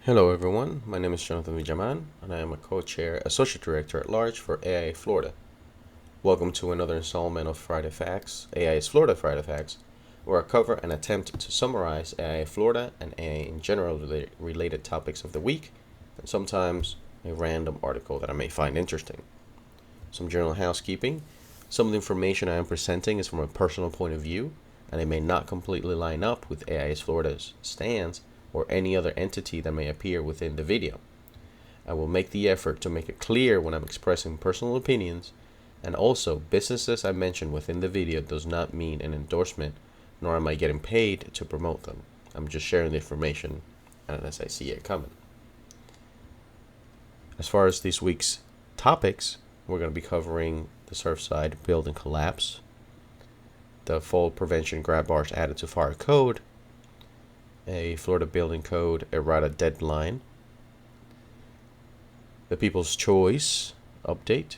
Hello everyone, my name is Jonathan Vijaman and I am a co-chair associate director at large for AIA Florida. Welcome to another installment of Friday Facts, AIA's Florida Friday Facts, where I cover and attempt to summarize AIA Florida and AIA in general related topics of the week, and sometimes a random article that I may find interesting. Some general housekeeping. Some of the information I am presenting is from a personal point of view, and it may not completely line up with AIA Florida's stance or any other entity that may appear within the video. I will make the effort to make it clear when I'm expressing personal opinions, and also businesses I mention within the video does not mean an endorsement, nor am I getting paid to promote them. I'm just sharing the information as I see it coming. As far as this week's topics, we're going to be covering the Surfside Building Collapse, the fall prevention grab bars added to fire code, a Florida Building Code Errata Deadline, the People's Choice update,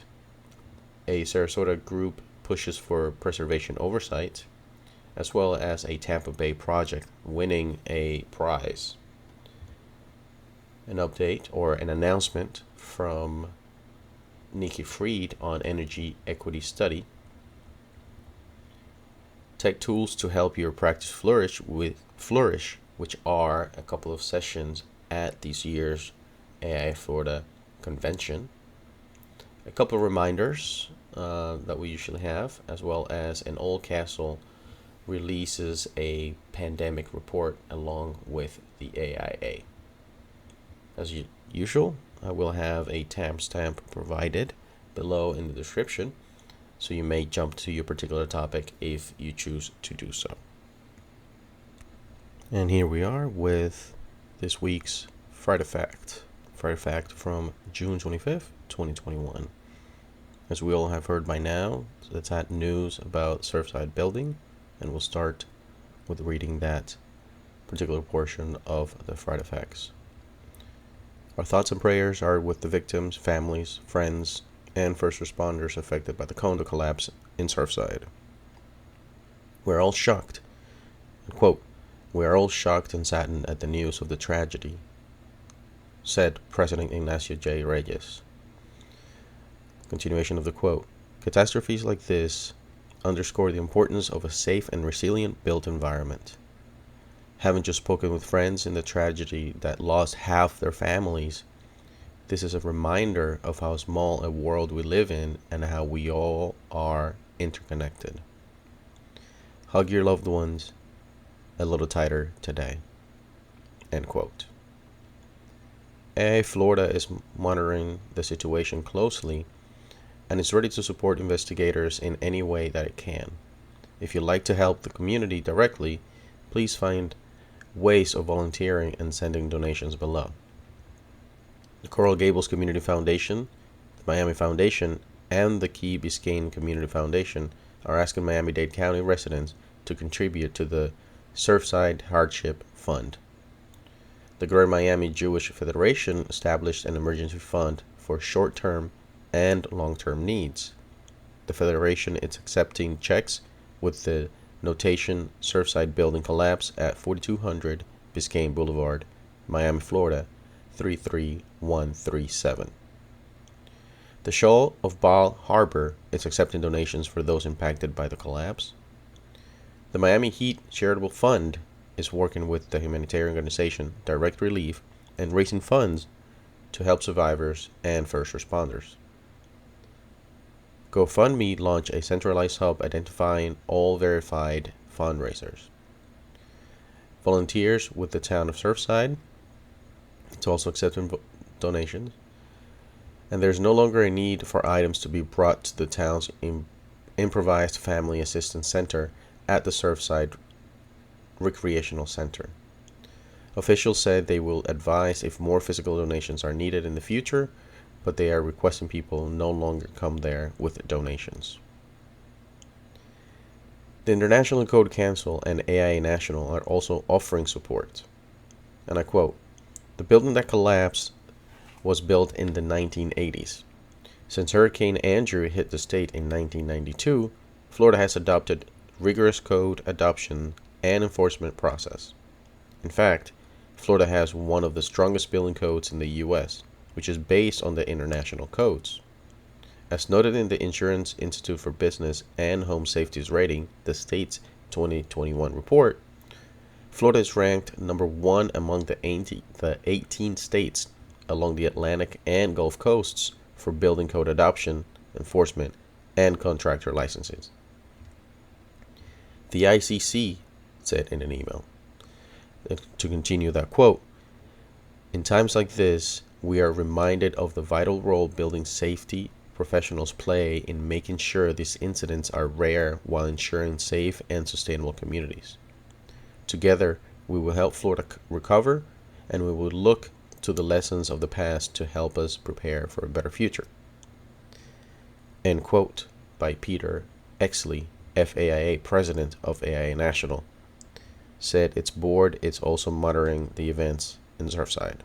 a Sarasota Group Pushes for Preservation Oversight, as well as a Tampa Bay Project winning a prize. An update or an announcement from Nikki Fried on energy equity study, tech tools to help your practice flourish, which are a couple of sessions at this year's AIA Florida convention, a couple of reminders that we usually have, as well as an Oldcastle releases a pandemic report along with the AIA. As usual, I will have a timestamp provided below in the description, so you may jump to your particular topic if you choose to do so. And here we are with this week's Friday Fact from June 25th, 2021. As we all have heard by now, let's add news about Surfside Building, and we'll start with reading that particular portion of the Friday Facts. Our thoughts and prayers are with the victims, families, friends, and first responders affected by the condo collapse in Surfside. We're all shocked. Quote, "We are all shocked and saddened at the news of the tragedy," said President Ignacio J. Reyes. Continuation of the quote, "Catastrophes like this underscore the importance of a safe and resilient built environment. Having just spoken with friends in the tragedy that lost half their families, this is a reminder of how small a world we live in and how we all are interconnected. Hug your loved ones a little tighter today." End quote. AIA Florida is monitoring the situation closely and is ready to support investigators in any way that it can. If you'd like to help the community directly, please find ways of volunteering and sending donations below. The Coral Gables Community Foundation, the Miami Foundation, and the Key Biscayne Community Foundation are asking Miami-Dade County residents to contribute to the Surfside Hardship Fund. The Greater Miami Jewish Federation established an emergency fund for short-term and long-term needs. The Federation is accepting checks with the notation Surfside Building Collapse at 4200 Biscayne Boulevard, Miami, Florida, 33137. The Shoal of Bal Harbor is accepting donations for those impacted by the collapse. The Miami Heat Charitable Fund is working with the humanitarian organization Direct Relief and raising funds to help survivors and first responders. GoFundMe launched a centralized hub identifying all verified fundraisers. Volunteers with the town of Surfside, it's also accepting donations. And there's no longer a need for items to be brought to the town's improvised family assistance center at the Surfside Recreational Center. Officials said they will advise if more physical donations are needed in the future, but they are requesting people no longer come there with donations. The International Code Council and AIA National are also offering support. And I quote, "The building that collapsed was built in the 1980s. Since Hurricane Andrew hit the state in 1992, Florida has adopted rigorous code adoption and enforcement process. In fact, Florida has one of the strongest building codes in the U.S., which is based on the international codes. As noted in the Insurance Institute for Business and Home Safety's rating, the state's 2021 report, Florida is ranked number 1 among the 18 states along the Atlantic and Gulf coasts for building code adoption, enforcement, and contractor licenses. The ICC said in an email, to continue that quote, "In times like this, we are reminded of the vital role building safety professionals play in making sure these incidents are rare while ensuring safe and sustainable communities. Together, we will help Florida recover, and we will look to the lessons of the past to help us prepare for a better future." End quote by Peter Exley, FAIA president of AIA National, said its board is also monitoring the events in Surfside.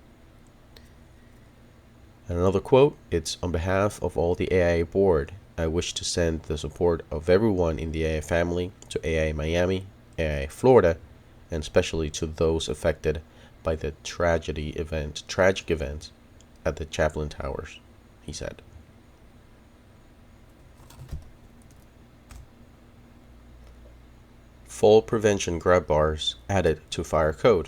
And another quote, it's on behalf of all the AIA board, I wish to send the support of everyone in the AIA family to AIA Miami, AIA Florida, and especially to those affected by the tragic event at the Chaplain Towers, he said. Fall prevention grab bars added to fire code.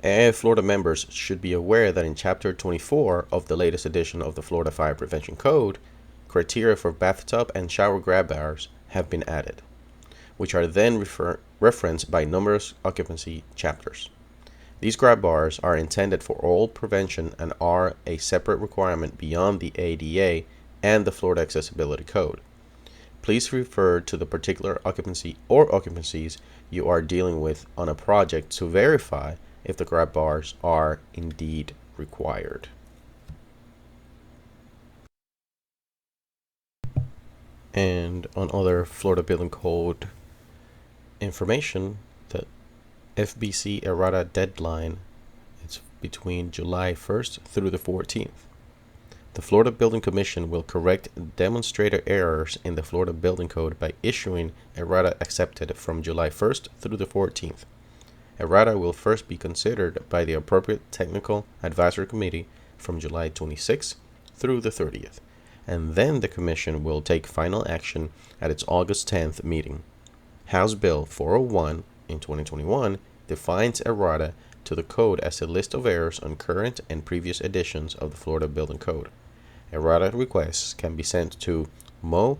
AIA Florida members should be aware that in Chapter 24 of the latest edition of the Florida Fire Prevention Code, criteria for bathtub and shower grab bars have been added, which are then referenced by numerous occupancy chapters. These grab bars are intended for all prevention and are a separate requirement beyond the ADA and the Florida Accessibility Code. Please refer to the particular occupancy or occupancies you are dealing with on a project to verify if the grab bars are indeed required. And on other Florida Building Code information, the FBC Errata Deadline is between July 1st through the 14th. The Florida Building Commission will correct demonstrator errors in the Florida Building Code by issuing errata accepted from July 1st through the 14th. Errata will first be considered by the appropriate Technical Advisory Committee from July 26th through the 30th, and then the Commission will take final action at its August 10th meeting. House Bill 401 in 2021 defines errata to the code as a list of errors on current and previous editions of the Florida Building Code. Errata requests can be sent to Mo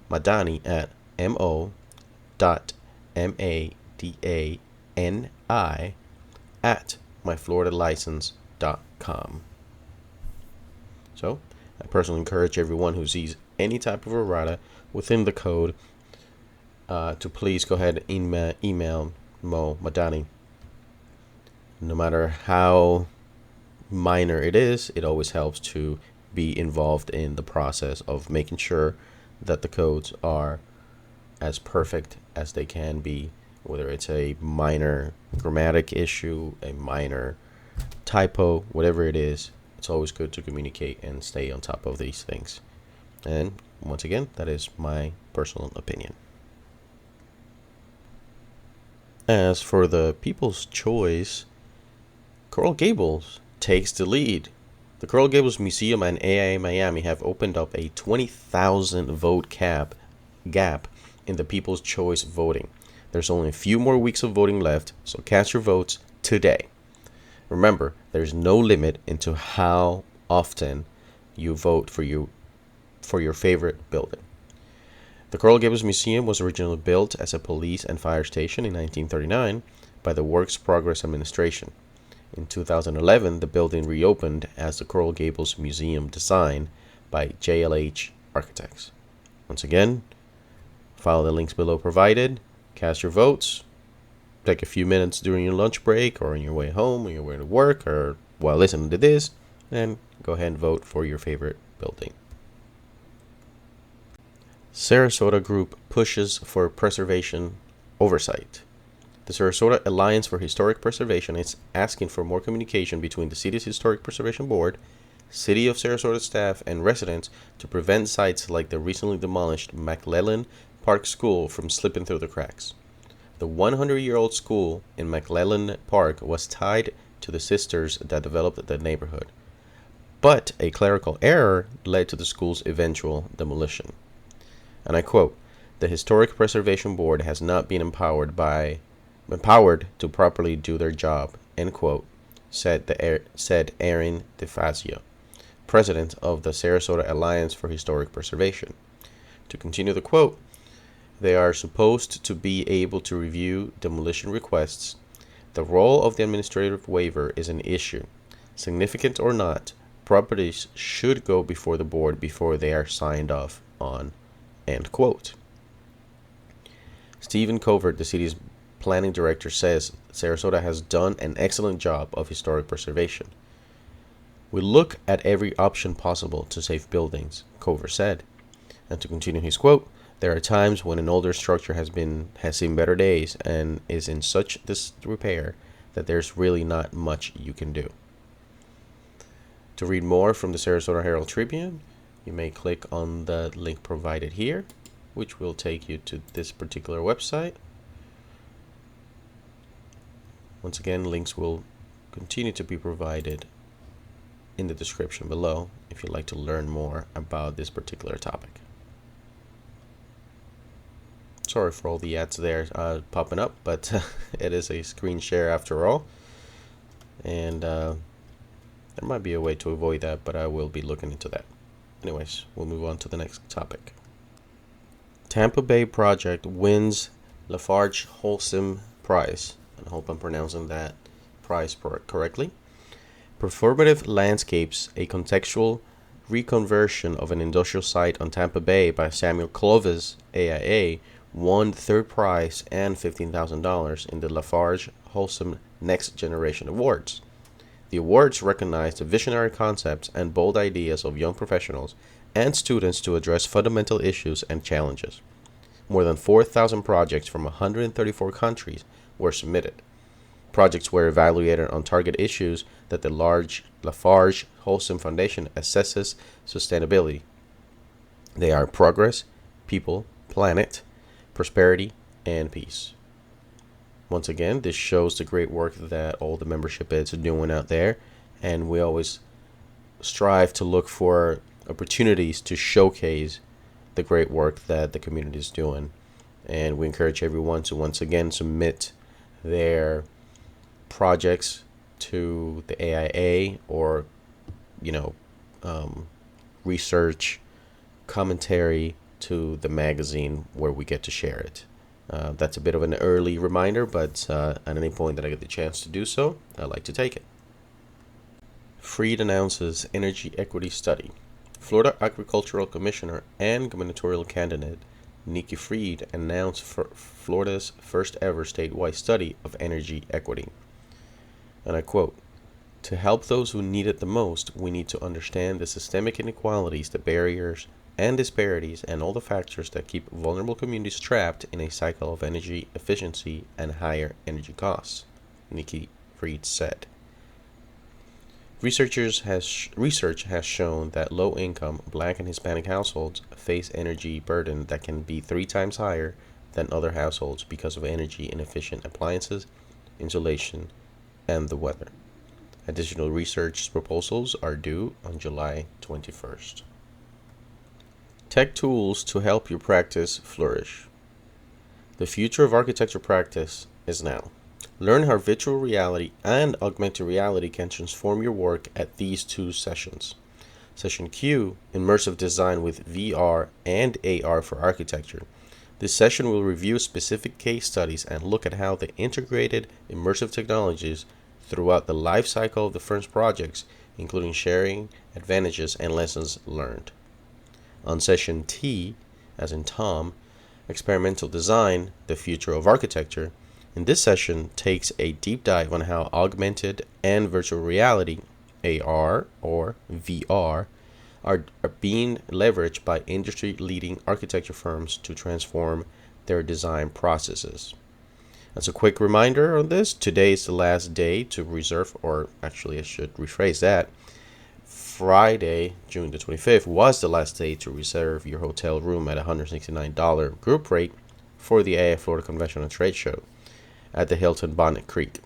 Madani at mo.madani@myfloridalicense.com. So, I personally encourage everyone who sees any type of errata within the code to please go ahead and email Mo Madani. No matter how minor it is, it always helps to be involved in the process of making sure that the codes are as perfect as they can be, whether it's a minor grammatic issue, a minor typo, whatever it is. It's always good to communicate and stay on top of these things. And once again, that is my personal opinion. As for the People's Choice, Coral Gables takes the lead. The Coral Gables Museum and AIA Miami have opened up a 20,000 vote gap in the People's Choice voting. There's only a few more weeks of voting left, so cast your votes today. Remember, there's no limit into how often you vote for your favorite building. The Coral Gables Museum was originally built as a police and fire station in 1939 by the Works Progress Administration. In 2011, the building reopened as the Coral Gables Museum Design by JLH Architects. Once again, follow the links below provided, cast your votes, take a few minutes during your lunch break or on your way home or your way to work or while listening to this, and go ahead and vote for your favorite building. Sarasota Group Pushes for Preservation Oversight. The Sarasota Alliance for Historic Preservation is asking for more communication between the city's Historic Preservation Board, City of Sarasota staff, and residents to prevent sites like the recently demolished McClellan Park School from slipping through the cracks. The 100-year-old school in McClellan Park was tied to the sisters that developed the neighborhood. But a clerical error led to the school's eventual demolition. And I quote, "The Historic Preservation Board has not been empowered to properly do their job," end quote, said Erin DeFazio, president of the Sarasota Alliance for Historic Preservation. To continue the quote, "They are supposed to be able to review demolition requests. The role of the administrative waiver is an issue. Significant or not, properties should go before the board before they are signed off on," end quote. Stephen Covert, the city's planning director, says Sarasota has done an excellent job of historic preservation. "We look at every option possible to save buildings," Covert said. And to continue his quote, "There are times when an older structure has seen better days and is in such disrepair that there's really not much you can do." To read more from the Sarasota Herald Tribune, you may click on the link provided here, which will take you to this particular website. Once again, links will continue to be provided in the description below if you'd like to learn more about this particular topic. Sorry for all the ads there popping up, but it is a screen share after all. And there might be a way to avoid that, but I will be looking into that. Anyways, we'll move on to the next topic. Tampa Bay Project wins LafargeHolcim Prize. I hope I'm pronouncing that prize correctly. Performative Landscapes, a contextual reconversion of an industrial site on Tampa Bay by Samuel Clovis, AIA, won the third prize and $15,000 in the LafargeHolcim Next Generation Awards. The awards recognize the visionary concepts and bold ideas of young professionals and students to address fundamental issues and challenges. More than 4,000 projects from 134 countries were submitted. Projects were evaluated on target issues that the LafargeHolcim Foundation assesses sustainability. They are progress, people, planet, prosperity, and peace. Once again, this shows the great work that all the membership is doing out there, and we always strive to look for opportunities to showcase the great work that the community is doing. And we encourage everyone to once again submit their projects to the AIA or, research commentary to the magazine where we get to share it. That's a bit of an early reminder, but at any point that I get the chance to do so, I like to take it. Fried announces energy equity study. Florida Agricultural Commissioner and gubernatorial candidate Nikki Fried announced Florida's first ever statewide study of energy equity. And I quote, "To help those who need it the most, we need to understand the systemic inequalities, the barriers and disparities, and all the factors that keep vulnerable communities trapped in a cycle of energy efficiency and higher energy costs," Nikki Fried said. Research has shown that low-income Black and Hispanic households face energy burden that can be 3 times higher than other households because of energy inefficient appliances, insulation, and the weather. Additional research proposals are due on July 21st. Tech tools to help your practice flourish. The future of architecture practice is now. Learn how virtual reality and augmented reality can transform your work at these 2 sessions. Session Q, Immersive Design with VR and AR for Architecture. This session will review specific case studies and look at how the integrated immersive technologies throughout the life cycle of the firm's projects, including sharing advantages and lessons learned. On Session T, as in Tom, Experimental Design, the Future of Architecture, in this session takes a deep dive on how augmented and virtual reality, AR or VR, are being leveraged by industry-leading architecture firms to transform their design processes. As a quick reminder on this, today is the last day to reserve, or actually I should rephrase that, Friday, June the 25th, was the last day to reserve your hotel room at $169 group rate for the AIA Florida Convention and Trade Show at the Hilton Bonnet Creek.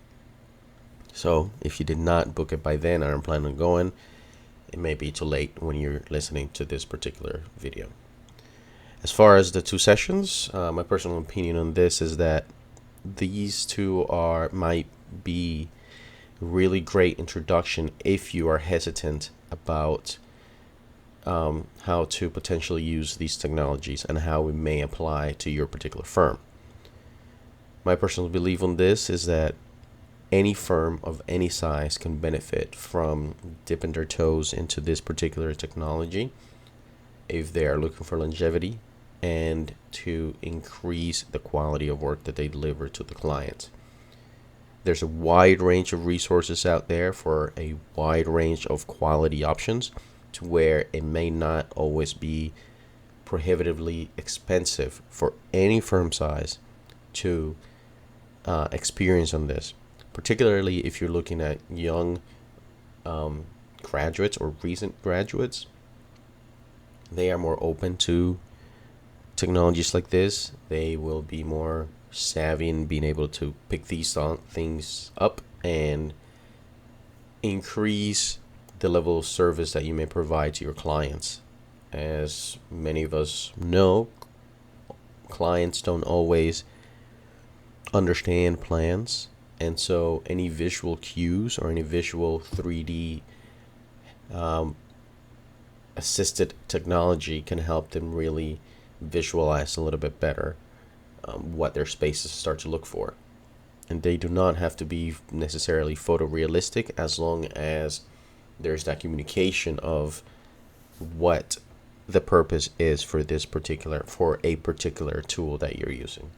So if you did not book it by then or are planning on going, it may be too late when you're listening to this particular video. As far as the two sessions, my personal opinion on this is that these two might be really great introduction if you are hesitant about how to potentially use these technologies and how it may apply to your particular firm. My personal belief on this is that any firm of any size can benefit from dipping their toes into this particular technology if they are looking for longevity and to increase the quality of work that they deliver to the client. There's a wide range of resources out there for a wide range of quality options, to where it may not always be prohibitively expensive for any firm size to experience on this, particularly if you're looking at young graduates or recent graduates. They are more open to technologies like this. They will be more savvy in being able to pick these things up and increase the level of service that you may provide to your clients. As many of us know, clients don't always understand plans, and so any visual cues or any visual 3D assisted technology can help them really visualize a little bit better what their spaces start to look for. And they do not have to be necessarily photorealistic, as long as there's that communication of what the purpose is for a particular tool that you're using.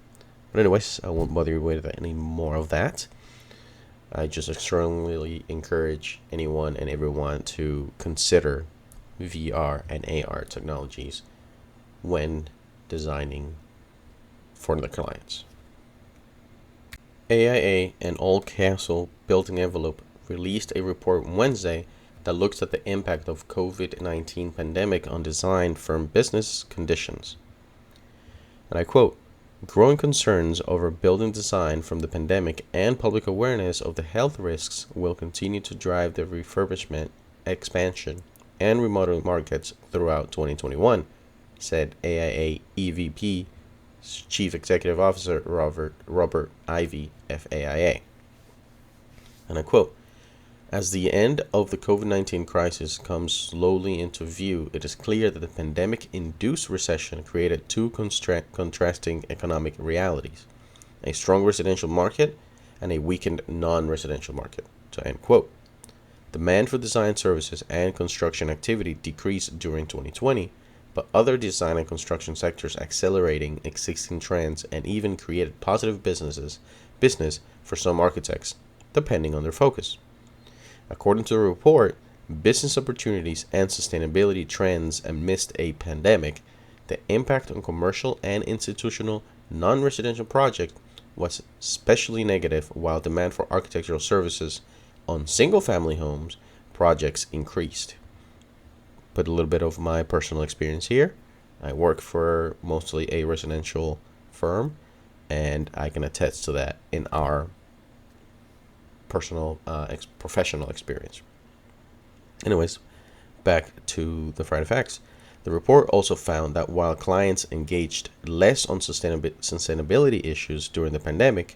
But anyways, I won't bother you with any more of that. I just strongly encourage anyone and everyone to consider VR and AR technologies when designing for their clients. AIA and Oldcastle Building Envelope released a report Wednesday that looks at the impact of COVID-19 pandemic on design firm business conditions. And I quote, "Growing concerns over building design from the pandemic and public awareness of the health risks will continue to drive the refurbishment, expansion, and remodeling markets throughout 2021, said AIA EVP Chief Executive Officer Robert Ivy, FAIA. And I quote, "As the end of the COVID-19 crisis comes slowly into view, it is clear that the pandemic-induced recession created two contrasting economic realities, a strong residential market and a weakened non-residential market," to end quote. Demand for design services and construction activity decreased during 2020, but other design and construction sectors accelerating existing trends and even created positive business for some architects, depending on their focus. According to the report, business opportunities and sustainability trends amidst a pandemic, the impact on commercial and institutional non-residential projects was especially negative, while demand for architectural services on single-family homes projects increased. Put a little bit of my personal experience here. I work for mostly a residential firm, and I can attest to that in our personal professional experience. Anyways, back to the Friday Facts. The report also found that while clients engaged less on sustainability issues during the pandemic,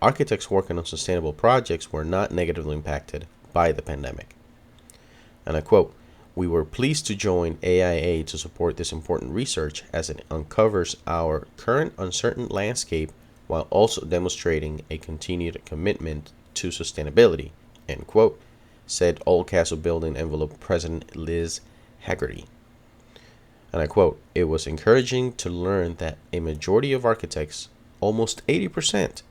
architects working on sustainable projects were not negatively impacted by the pandemic. And I quote, "We were pleased to join AIA to support this important research as it uncovers our current uncertain landscape while also demonstrating a continued commitment to sustainability," end quote, said Oldcastle Building Envelope President Liz Haggerty. And I quote, "It was encouraging to learn that a majority of architects, almost 80%,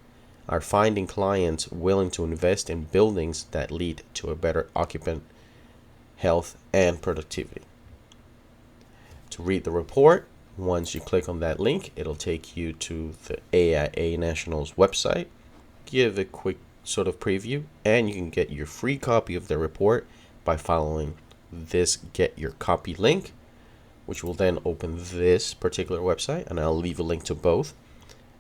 are finding clients willing to invest in buildings that lead to a better occupant health and productivity." To read the report, once you click on that link, it'll take you to the AIA National's website. Give a quick sort of preview, and you can get your free copy of the report by following this Get Your Copy link, which will then open this particular website, and I'll leave a link to both.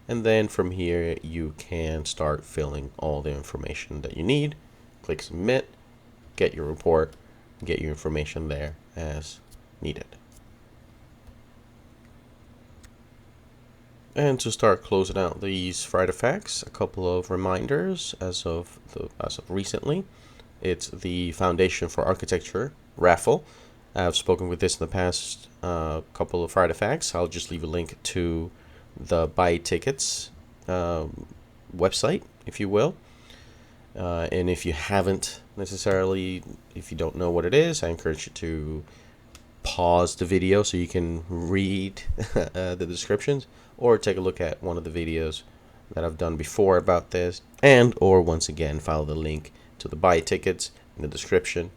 And then from here, you can start filling all the information that you need click submit, get your report, get your information there as needed. And to start closing out these Friday Facts, a couple of reminders as of recently. It's the Foundation for Architecture raffle. I've spoken with this in the past couple of Friday Facts. I'll just leave a link to the buy tickets website, if you will. And if you haven't necessarily, if you don't know what it is, I encourage you to pause the video so you can read the descriptions, or take a look at one of the videos that I've done before about this, and or once again follow the link to the buy tickets in the description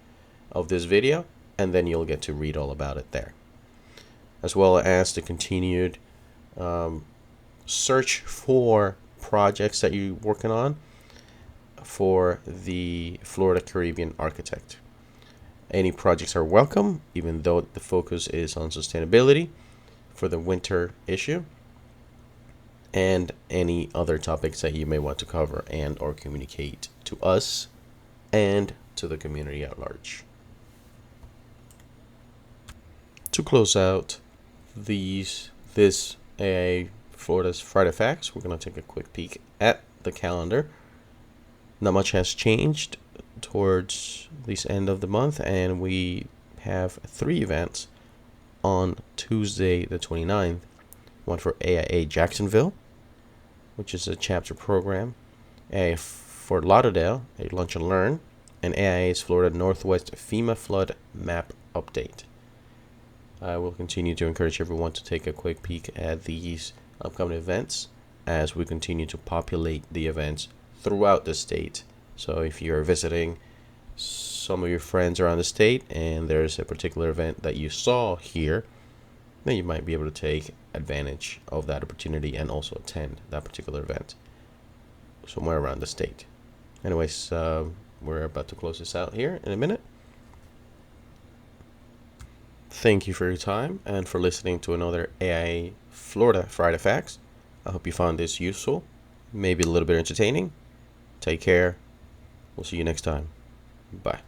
of this video, and then you'll get to read all about it there, as well as the continued search for projects that you're working on for the Florida Caribbean Architect. Any projects are welcome, even though the focus is on sustainability for the winter issue, and any other topics that you may want to cover and or communicate to us and to the community at large. To close out this AIA Florida's Friday Facts, we're going to take a quick peek at the calendar. Not much has changed towards this end of the month, and we have 3 events on Tuesday the 29th. One for AIA Jacksonville, which is a chapter program, AIA Fort Lauderdale, a lunch and learn, and AIA's Florida Northwest FEMA flood map update. I will continue to encourage everyone to take a quick peek at these upcoming events as we continue to populate the events throughout the state. So if you're visiting some of your friends around the state and there's a particular event that you saw here, then you might be able to take advantage of that opportunity and also attend that particular event somewhere around the state. Anyways, we're about to close this out here in a minute. Thank you for your time and for listening to another AIA Florida Friday Facts. I hope you found this useful, maybe a little bit entertaining. Take care. We'll see you next time. Bye.